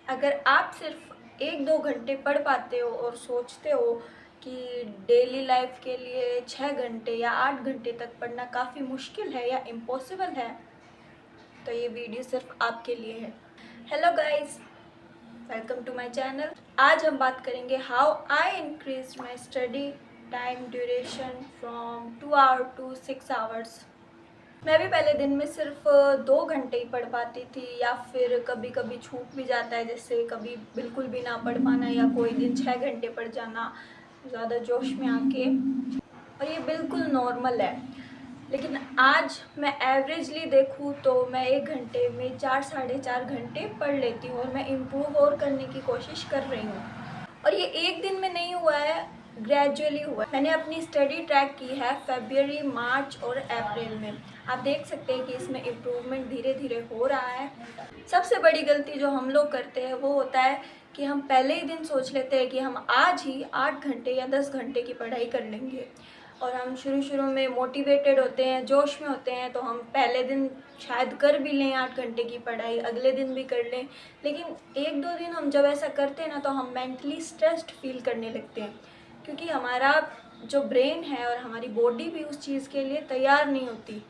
अगर आप सिर्फ 1-2 घंटे पढ़ पाते हो और सोचते हो कि डेली लाइफ के लिए 6 घंटे या 8 घंटे तक पढ़ना काफ़ी मुश्किल है या इम्पॉसिबल है, तो ये वीडियो सिर्फ आपके लिए है। Hello guys, welcome to my channel. आज हम बात करेंगे how I increase my study time duration from 2 hour to 6 hours. मैं भी पहले दिन में सिर्फ 2 घंटे ही पढ़ पाती थी, या फिर कभी कभी छूट भी जाता है, जैसे कभी बिल्कुल भी ना पढ़ पाना या कोई दिन 6 घंटे पढ़ जाना ज़्यादा जोश में आके, और ये बिल्कुल नॉर्मल है। लेकिन आज मैं एवरेजली देखूँ तो मैं 1 घंटे में 4 साढ़े 4 घंटे पढ़ लेती हूँ और मैं इम्प्रूव और करने की कोशिश कर रही हूँ। और ये एक दिन में नहीं हुआ है, ग्रेजुअली हुआ है। मैंने अपनी स्टडी ट्रैक की है फरवरी, मार्च और अप्रैल में। आप देख सकते हैं कि इसमें इम्प्रूवमेंट धीरे धीरे हो रहा है। सबसे बड़ी गलती जो हम लोग करते हैं वो होता है कि हम पहले ही दिन सोच लेते हैं कि हम आज ही 8 घंटे या 10 घंटे की पढ़ाई कर लेंगे, और हम शुरू में मोटिवेटेड होते हैं, जोश में होते हैं, तो हम पहले दिन शायद कर भी लें 8 घंटे की पढ़ाई, अगले दिन भी कर लें। लेकिन 1-2 दिन हम जब ऐसा करते हैं ना, तो हम मेंटली स्ट्रेस्ड फील करने लगते हैं, क्योंकि हमारा जो ब्रेन है और हमारी बॉडी भी उस चीज़ के लिए तैयार नहीं होती।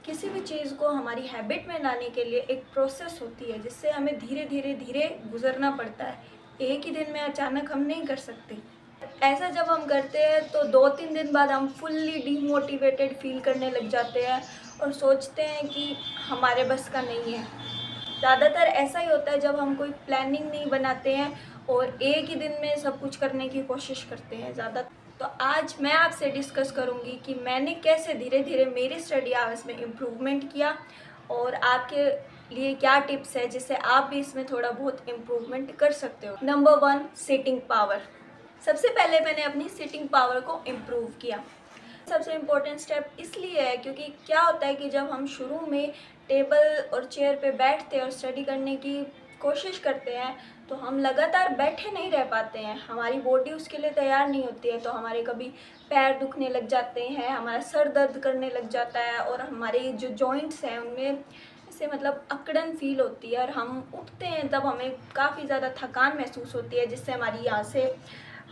किसी भी चीज़ को हमारी हैबिट में लाने के लिए एक प्रोसेस होती है, जिससे हमें धीरे धीरे गुजरना पड़ता है। एक ही दिन में अचानक हम नहीं कर सकते। ऐसा जब हम करते हैं तो 2-3 दिन बाद हम फुल्ली डीमोटिवेटेड फील करने लग जाते हैं और सोचते हैं कि हमारे बस का नहीं है। ज़्यादातर ऐसा ही होता है जब हम कोई प्लानिंग नहीं बनाते हैं और एक ही दिन में सब कुछ करने की कोशिश करते हैं ज़्यादा। तो आज मैं आपसे डिस्कस करूंगी कि मैंने कैसे धीरे धीरे मेरे स्टडी आवर्स में इम्प्रूवमेंट किया, और आपके लिए क्या टिप्स है जिससे आप भी इसमें थोड़ा बहुत इम्प्रूवमेंट कर सकते हो। Number 1, sitting power. सबसे पहले मैंने अपनी सिटिंग पावर को इम्प्रूव किया। सबसे इम्पोर्टेंट स्टेप इसलिए है क्योंकि क्या होता है कि जब हम शुरू में टेबल और चेयर पे बैठते हैं और स्टडी करने की कोशिश करते हैं, तो हम लगातार बैठे नहीं रह पाते हैं, हमारी बॉडी उसके लिए तैयार नहीं होती है। तो हमारे कभी पैर दुखने लग जाते हैं, हमारा सर दर्द करने लग जाता है, और हमारे जो जॉइंट्स हैं उनमें से मतलब अकड़न फील होती है, और हम उठते हैं तब हमें काफ़ी ज़्यादा थकान महसूस होती है, जिससे हमारी यहाँ से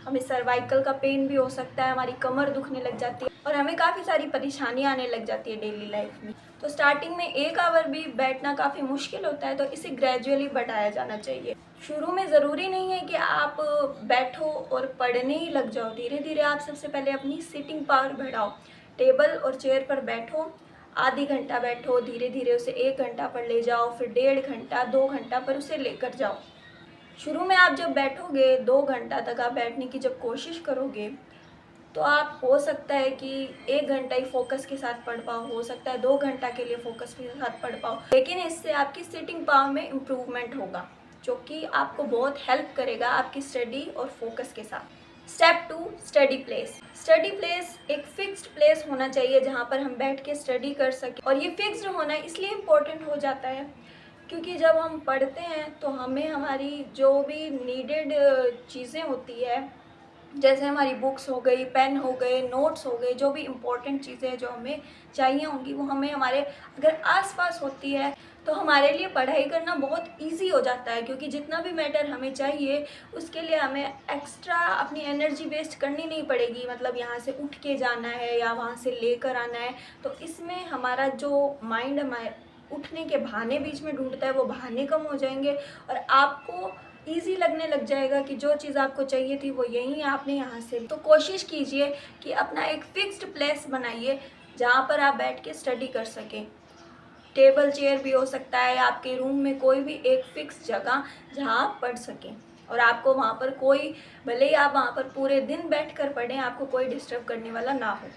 हमें सर्वाइकल का पेन भी हो सकता है, हमारी कमर दुखने लग जाती है, और हमें काफ़ी सारी परेशानियाँ आने लग जाती है डेली लाइफ में। तो स्टार्टिंग में 1 आवर भी बैठना काफ़ी मुश्किल होता है, तो इसे ग्रेजुअली बढ़ाया जाना चाहिए। शुरू में ज़रूरी नहीं है कि आप बैठो और पढ़ने ही लग जाओ। धीरे धीरे आप सबसे पहले अपनी सिटिंग पावर बढ़ाओ। टेबल और चेयर पर बैठो, आधी घंटा बैठो, धीरे धीरे उसे 1 घंटा पर ले जाओ, फिर 1.5 घंटा, 2 घंटा पर उसे लेकर जाओ। शुरू में आप जब बैठोगे, 2 घंटा तक आप बैठने की जब कोशिश करोगे, तो आप हो सकता है कि 1 घंटा ही फोकस के साथ पढ़ पाओ, हो सकता है 2 घंटा के लिए फोकस के साथ पढ़ पाओ, लेकिन इससे आपकी सिटिंग पावर में इम्प्रूवमेंट होगा, जो कि आपको बहुत हेल्प करेगा आपकी स्टडी और फोकस के साथ। Step 2, study place. Study place एक फिक्स्ड प्लेस होना चाहिए जहाँ पर हम बैठ के स्टडी कर सकें, और ये फिक्स्ड होना इसलिए इम्पोर्टेंट हो जाता है क्योंकि जब हम पढ़ते हैं तो हमें हमारी जो भी नीडेड चीज़ें होती है, जैसे हमारी बुक्स हो गई, पेन हो गए, नोट्स हो गए, जो भी इम्पोर्टेंट चीज़ें जो हमें चाहिए होंगी, वो हमें हमारे अगर आसपास होती है तो हमारे लिए पढ़ाई करना बहुत इजी हो जाता है, क्योंकि जितना भी मैटर हमें चाहिए उसके लिए हमें एक्स्ट्रा अपनी एनर्जी वेस्ट करनी नहीं पड़ेगी। मतलब यहाँ से उठ के जाना है या वहाँ से लेकर आना है, तो इसमें हमारा जो माइंड हमारे उठने के बहाने बीच में ढूंढता है, वो बहाने कम हो जाएंगे, और आपको ईजी लगने लग जाएगा कि जो चीज़ आपको चाहिए थी वो यहीं है, आपने यहाँ से। तो कोशिश कीजिए कि अपना एक फिक्स्ड प्लेस बनाइए जहाँ पर आप बैठ के स्टडी कर सकें। टेबल चेयर भी हो सकता है, आपके रूम में कोई भी एक फिक्स जगह जहाँ आप पढ़ सकें, और आपको वहाँ पर कोई, भले ही आप वहाँ पर पूरे दिन बैठ कर पढ़ें, आपको कोई डिस्टर्ब करने वाला ना हो।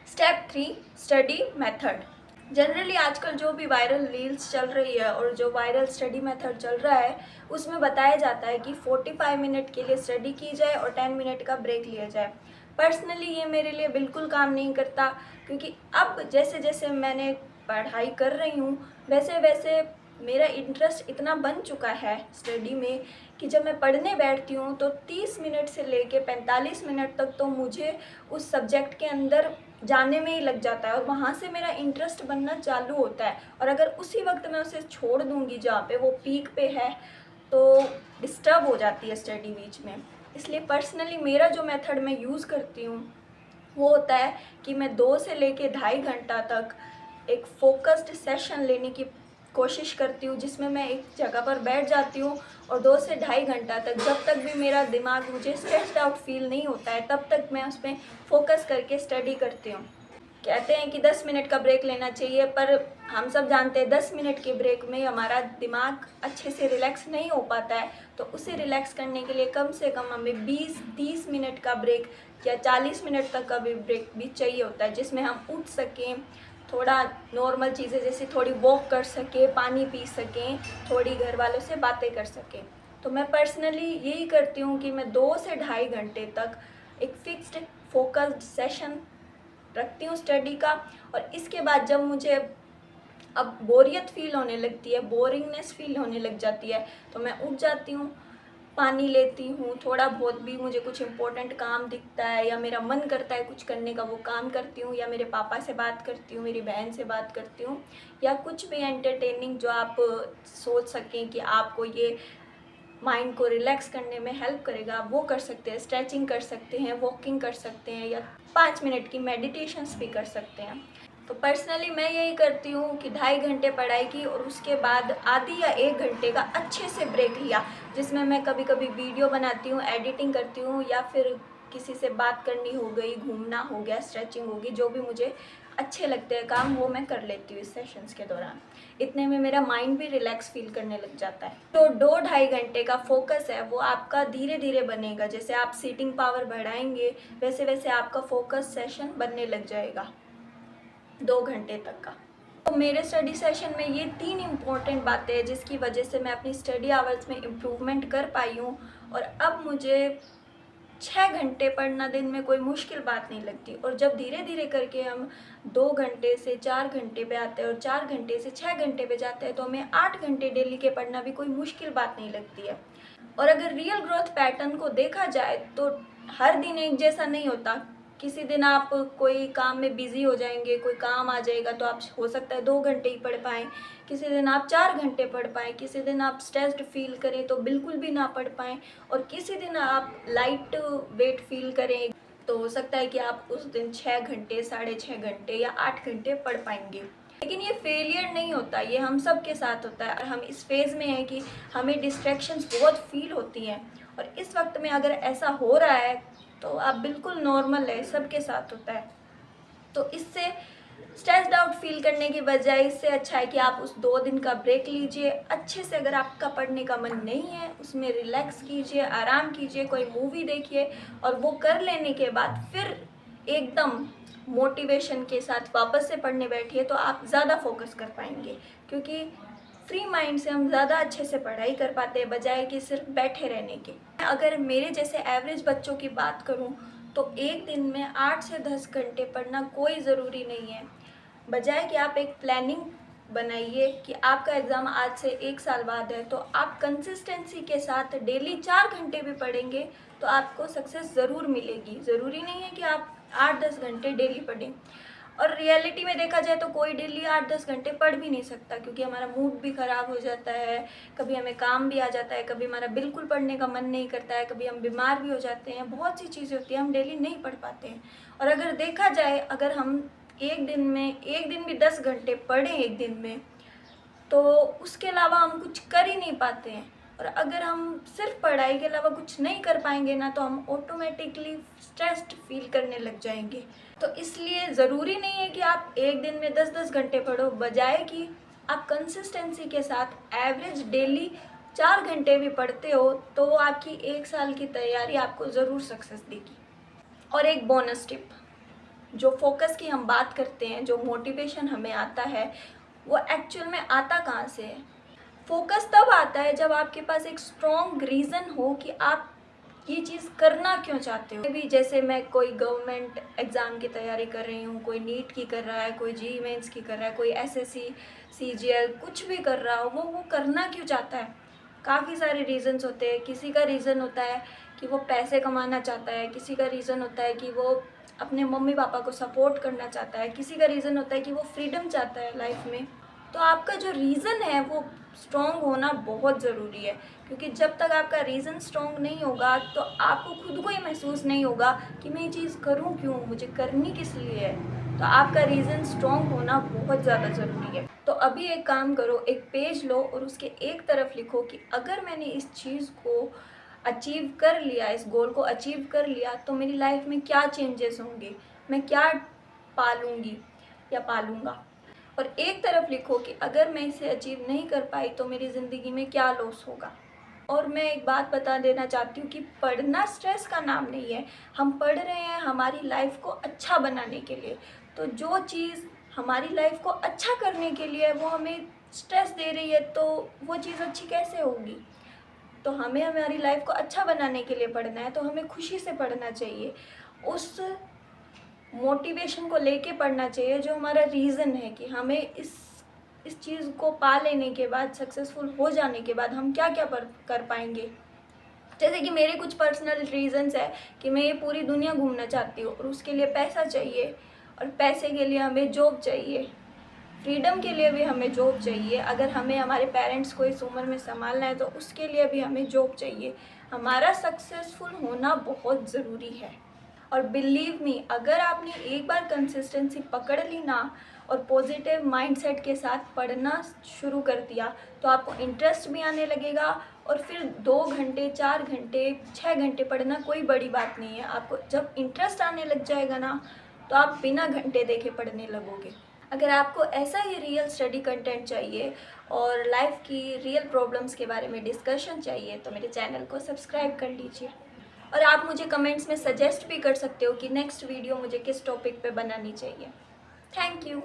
Step 3, study method. जनरली आजकल जो भी वायरल रील्स चल रही है और जो वायरल स्टडी मेथड चल रहा है, उसमें बताया जाता है कि 45 मिनट के लिए स्टडी की जाए और 10 मिनट का ब्रेक लिया जाए। पर्सनली ये मेरे लिए बिल्कुल काम नहीं करता, क्योंकि अब जैसे जैसे मैंने पढ़ाई कर रही हूँ, वैसे वैसे मेरा इंटरेस्ट इतना बन चुका है स्टडी में कि जब मैं पढ़ने बैठती हूँ तो 30 मिनट से लेके 45 मिनट तक तो मुझे उस सब्जेक्ट के अंदर जाने में ही लग जाता है, और वहाँ से मेरा इंटरेस्ट बनना चालू होता है। और अगर उसी वक्त मैं उसे छोड़ दूँगी जहाँ पे वो पीक पे है, तो डिस्टर्ब हो जाती है स्टडी बीच में। इसलिए पर्सनली मेरा जो मेथड मैं यूज़ करती हूँ वो होता है कि मैं 2 से लेके ढाई घंटा तक एक फ़ोकस्ड सेशन लेने की कोशिश करती हूँ, जिसमें मैं एक जगह पर बैठ जाती हूँ और 2 से ढाई घंटा तक जब तक भी मेरा दिमाग मुझे स्ट्रेस्ड आउट फ़ील नहीं होता है, तब तक मैं उसमें फ़ोकस करके स्टडी करती हूँ। कहते हैं कि 10 मिनट का ब्रेक लेना चाहिए, पर हम सब जानते हैं 10 मिनट के ब्रेक में हमारा दिमाग अच्छे से रिलैक्स नहीं हो पाता है। तो उसे रिलैक्स करने के लिए कम से कम हमें 20-30 मिनट का ब्रेक या 40 मिनट तक का भी ब्रेक भी चाहिए होता है, जिसमें हम उठ सकें, थोड़ा नॉर्मल चीज़ें जैसे थोड़ी वॉक कर सकें, पानी पी सकें, थोड़ी घर वालों से बातें कर सकें। तो मैं पर्सनली यही करती हूँ कि मैं 2 से ढाई घंटे तक एक फ़िक्स्ड फ़ोकस्ड सेशन रखती हूँ स्टडी का। और इसके बाद जब मुझे अब बोरियत फ़ील होने लगती है, बोरिंगनेस फ़ील होने लग जाती है, तो मैं उठ जाती हूँ, पानी लेती हूँ, थोड़ा बहुत भी मुझे कुछ इम्पोर्टेंट काम दिखता है या मेरा मन करता है कुछ करने का, वो काम करती हूँ, या मेरे पापा से बात करती हूँ, मेरी बहन से बात करती हूँ, या कुछ भी एंटरटेनिंग जो आप सोच सकें कि आपको ये माइंड को रिलैक्स करने में हेल्प करेगा, आप वो कर सकते हैं। स्ट्रेचिंग कर सकते हैं, वॉकिंग कर सकते हैं, या 5 मिनट की मेडिटेशंस भी कर सकते हैं। तो पर्सनली मैं यही करती हूँ कि ढाई घंटे पढ़ाई की और उसके बाद आधी या 1 घंटे का अच्छे से ब्रेक लिया, जिसमें मैं कभी कभी वीडियो बनाती हूँ, एडिटिंग करती हूँ, या फिर किसी से बात करनी हो गई, घूमना हो गया, स्ट्रेचिंग होगी, जो भी मुझे अच्छे लगते हैं काम वो मैं कर लेती हूँ इस सेशंस के दौरान। इतने में मेरा माइंड भी रिलैक्स फील करने लग जाता है। तो 2-ढाई घंटे का फोकस है वो आपका धीरे धीरे बनेगा। जैसे आप सीटिंग पावर बढ़ाएंगे वैसे वैसे आपका फोकस सेशन बनने लग जाएगा 2 घंटे तक का। तो मेरे स्टडी सेशन में ये 3 इम्पॉर्टेंट बातें हैं जिसकी वजह से मैं अपनी स्टडी आवर्स में इम्प्रूवमेंट कर पाई हूँ, और अब मुझे 6 घंटे पढ़ना दिन में कोई मुश्किल बात नहीं लगती। और जब धीरे धीरे करके हम 2 घंटे से 4 घंटे पे आते हैं और 4 घंटे से 6 घंटे पे जाते हैं, तो हमें 8 घंटे डेली के पढ़ना भी कोई मुश्किल बात नहीं लगती है। और अगर रियल ग्रोथ पैटर्न को देखा जाए तो हर दिन एक जैसा नहीं होता। किसी दिन आप कोई काम में बिजी हो जाएंगे, कोई काम आ जाएगा तो आप हो सकता है 2 घंटे ही पढ़ पाएँ, किसी दिन आप 4 घंटे पढ़ पाएँ, किसी दिन आप स्ट्रेस्ड फील करें तो बिल्कुल भी ना पढ़ पाएँ, और किसी दिन आप लाइट वेट फील करें तो हो सकता है कि आप उस दिन 6 घंटे, साढ़े 6 घंटे या 8 घंटे पढ़ पाएंगे। लेकिन ये फेलियर नहीं होता, ये हम सब के साथ होता है। और हम इस फेज़ में हैं कि हमें डिस्ट्रैक्शंस बहुत फील होती हैं, और इस वक्त में अगर ऐसा हो रहा है तो आप बिल्कुल नॉर्मल है, सबके साथ होता है। तो इससे स्ट्रेस्ड आउट फील करने की बजाय इससे अच्छा है कि आप उस 2 दिन का ब्रेक लीजिए अच्छे से। अगर आपका पढ़ने का मन नहीं है उसमें रिलैक्स कीजिए, आराम कीजिए, कोई मूवी देखिए, और वो कर लेने के बाद फिर एकदम मोटिवेशन के साथ वापस से पढ़ने बैठिए, तो आप ज़्यादा फोकस कर पाएंगे। क्योंकि फ्री माइंड से हम ज़्यादा अच्छे से पढ़ाई कर पाते हैं बजाय कि सिर्फ बैठे रहने के। अगर मेरे जैसे एवरेज बच्चों की बात करूं तो एक दिन में 8 से 10 घंटे पढ़ना कोई ज़रूरी नहीं है। बजाय कि आप एक प्लानिंग बनाइए कि आपका एग्ज़ाम आज से 1 साल बाद है, तो आप कंसिस्टेंसी के साथ डेली 4 घंटे भी पढ़ेंगे तो आपको सक्सेस ज़रूर मिलेगी। ज़रूरी नहीं है कि आप 8-10 घंटे डेली पढ़ें। और रियलिटी में देखा जाए तो कोई डेली 8-10 घंटे पढ़ भी नहीं सकता, क्योंकि हमारा मूड भी ख़राब हो जाता है, कभी हमें काम भी आ जाता है, कभी हमारा बिल्कुल पढ़ने का मन नहीं करता है, कभी हम बीमार भी हो जाते हैं, बहुत सी चीज़ें होती हैं, हम डेली नहीं पढ़ पाते हैं। और अगर देखा जाए अगर हम एक दिन भी 10 घंटे पढ़ें एक दिन में, तो उसके अलावा हम कुछ कर ही नहीं पाते हैं। और अगर हम सिर्फ पढ़ाई के अलावा कुछ नहीं कर पाएंगे ना, तो हम ऑटोमेटिकली स्ट्रेस्ड फील करने लग जाएंगे। तो इसलिए ज़रूरी नहीं है कि आप एक दिन में 10-10 घंटे पढ़ो, बजाय कि आप कंसिस्टेंसी के साथ एवरेज डेली 4 घंटे भी पढ़ते हो, तो वो आपकी 1 साल की तैयारी आपको ज़रूर सक्सेस देगी। और एक बोनस टिप, जो फोकस की हम बात करते हैं, जो मोटिवेशन हमें आता है, वो एक्चुअल में आता कहाँ से है? फोकस तब आता है जब आपके पास एक स्ट्रॉन्ग रीज़न हो कि आप ये चीज़ करना क्यों चाहते हो। भी जैसे मैं कोई गवर्नमेंट एग्ज़ाम की तैयारी कर रही हूँ, कोई नीट की कर रहा है, कोई जी मेंस की कर रहा है, कोई एसएससी सीजीएल कुछ भी कर रहा हो, वो करना क्यों चाहता है? काफ़ी सारे रीज़न्स होते हैं। किसी का रीज़न होता है कि वो पैसे कमाना चाहता है, किसी का रीज़न होता है कि वो अपने मम्मी पापा को सपोर्ट करना चाहता है, किसी का रीज़न होता है कि वो फ्रीडम चाहता है लाइफ में। तो आपका जो रीज़न है वो स्ट्रॉन्ग होना बहुत ज़रूरी है, क्योंकि जब तक आपका रीज़न स्ट्रॉन्ग नहीं होगा तो आपको खुद को ही महसूस नहीं होगा कि मैं ये चीज़ करूँ क्यों, मुझे करनी किस लिए है। तो आपका रीज़न स्ट्रॉन्ग होना बहुत ज़्यादा ज़रूरी है। तो अभी एक काम करो, एक पेज लो और उसके एक तरफ लिखो कि अगर मैंने इस चीज़ को अचीव कर लिया, इस गोल को अचीव कर लिया, तो मेरी लाइफ में क्या चेंजेस होंगे, मैं क्या पालूँगी या पालूँगा। और एक तरफ लिखो कि अगर मैं इसे अचीव नहीं कर पाई तो मेरी ज़िंदगी में क्या लॉस होगा। और मैं एक बात बता देना चाहती हूँ कि पढ़ना स्ट्रेस का नाम नहीं है। हम पढ़ रहे हैं हमारी लाइफ को अच्छा बनाने के लिए। तो जो चीज़ हमारी लाइफ को अच्छा करने के लिए वो हमें स्ट्रेस दे रही है, तो वो चीज़ अच्छी कैसे होगी। तो हमें हमारी लाइफ को अच्छा बनाने के लिए पढ़ना है, तो हमें खुशी से पढ़ना चाहिए। उस मोटिवेशन को लेके पढ़ना चाहिए जो हमारा रीज़न है कि हमें इस चीज़ को पा लेने के बाद, सक्सेसफुल हो जाने के बाद हम क्या क्या कर पाएंगे। जैसे कि मेरे कुछ पर्सनल रीज़न्स है कि मैं ये पूरी दुनिया घूमना चाहती हूँ और उसके लिए पैसा चाहिए, और पैसे के लिए हमें जॉब चाहिए, फ्रीडम के लिए भी हमें जॉब चाहिए। अगर हमें हमारे पेरेंट्स को इस उम्र में संभालना है तो उसके लिए भी हमें जॉब चाहिए। हमारा सक्सेसफुल होना बहुत ज़रूरी है। और बिलीव मी, अगर आपने एक बार कंसिस्टेंसी पकड़ ली ना और पॉजिटिव माइंडसेट के साथ पढ़ना शुरू कर दिया, तो आपको इंटरेस्ट भी आने लगेगा। और फिर 2 घंटे, 4 घंटे, 6 घंटे पढ़ना कोई बड़ी बात नहीं है। आपको जब इंटरेस्ट आने लग जाएगा ना, तो आप बिना घंटे देखे पढ़ने लगोगे। अगर आपको ऐसा ही रियल स्टडी कंटेंट चाहिए और लाइफ की रियल प्रॉब्लम्स के बारे में डिस्कशन चाहिए, तो मेरे चैनल को सब्सक्राइब कर लीजिए। और आप मुझे कमेंट्स में सजेस्ट भी कर सकते हो कि नेक्स्ट वीडियो मुझे किस टॉपिक पे बनानी चाहिए। Thank you.